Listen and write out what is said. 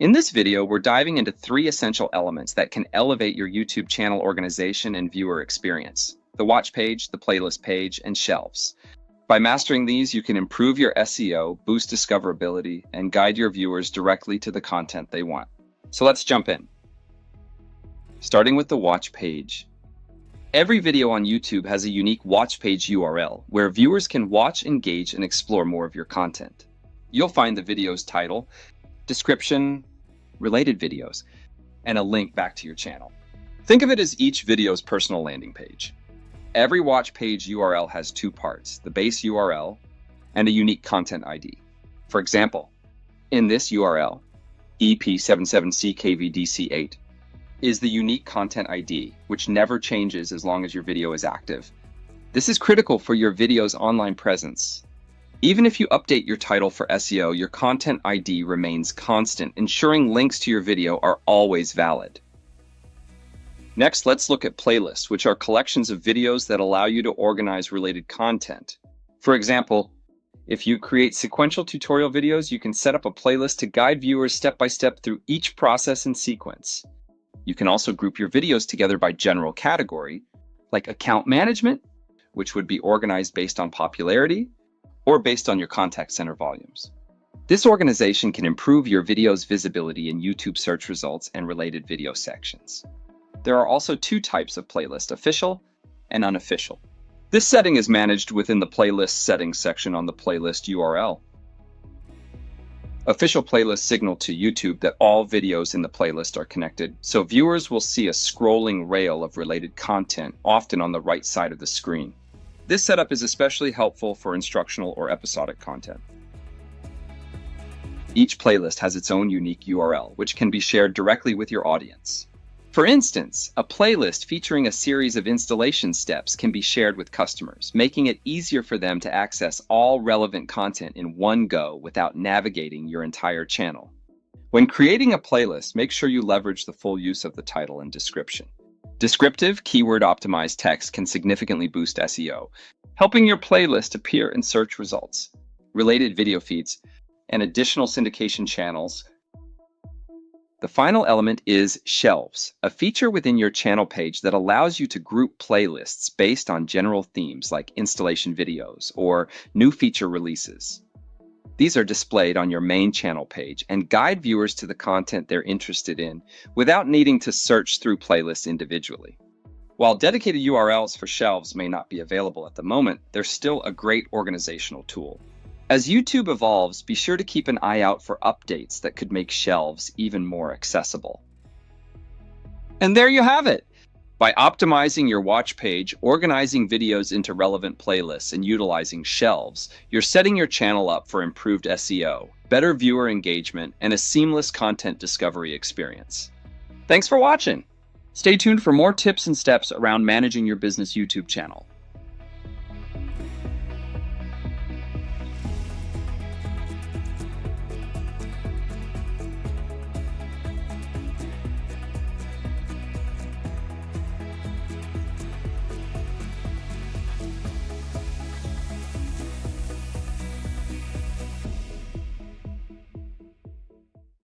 In this video, we're diving into 3 essential elements that can elevate your YouTube channel organization and viewer experience: the watch page, the playlist page, and shelves. By mastering these, you can improve your SEO, boost discoverability, and guide your viewers directly to the content they want. So let's jump in. Starting with the watch page. Every video on YouTube has a unique watch page URL where viewers can watch, engage, and explore more of your content. You'll find the video's title, description, related videos, and a link back to your channel. Think of it as each video's personal landing page. Every watch page URL has 2 parts, the base URL and a unique content ID. For example, in this URL, EP77CKVDC8 is the unique content ID, which never changes as long as your video is active. This is critical for your video's online presence. Even if you update your title for SEO, your content ID remains constant, ensuring links to your video are always valid. Next, let's look at playlists, which are collections of videos that allow you to organize related content. For example, if you create sequential tutorial videos, you can set up a playlist to guide viewers step by step through each process and sequence. You can also group your videos together by general category, like account management, which would be organized based on popularity, or based on your contact center volumes. This organization can improve your video's visibility in YouTube search results and related video sections. There are also 2 types of playlist, official and unofficial. This setting is managed within the playlist settings section on the playlist URL. Official playlists signal to YouTube that all videos in the playlist are connected, so viewers will see a scrolling rail of related content, often on the right side of the screen. This setup is especially helpful for instructional or episodic content. Each playlist has its own unique URL, which can be shared directly with your audience. For instance, a playlist featuring a series of installation steps can be shared with customers, making it easier for them to access all relevant content in one go without navigating your entire channel. When creating a playlist, make sure you leverage the full use of the title and description. Descriptive, keyword-optimized text can significantly boost SEO, helping your playlist appear in search results. Related video feeds and additional syndication channels. The final element is shelves, a feature within your channel page that allows you to group playlists based on general themes like installation videos or new feature releases. These are displayed on your main channel page and guide viewers to the content they're interested in without needing to search through playlists individually. While dedicated URLs for shelves may not be available at the moment, they're still a great organizational tool. As YouTube evolves, be sure to keep an eye out for updates that could make shelves even more accessible. And there you have it! By optimizing your watch page, organizing videos into relevant playlists, and utilizing shelves, you're setting your channel up for improved SEO, better viewer engagement, and a seamless content discovery experience. Thanks for watching! Stay tuned for more tips and steps around managing your business YouTube channel.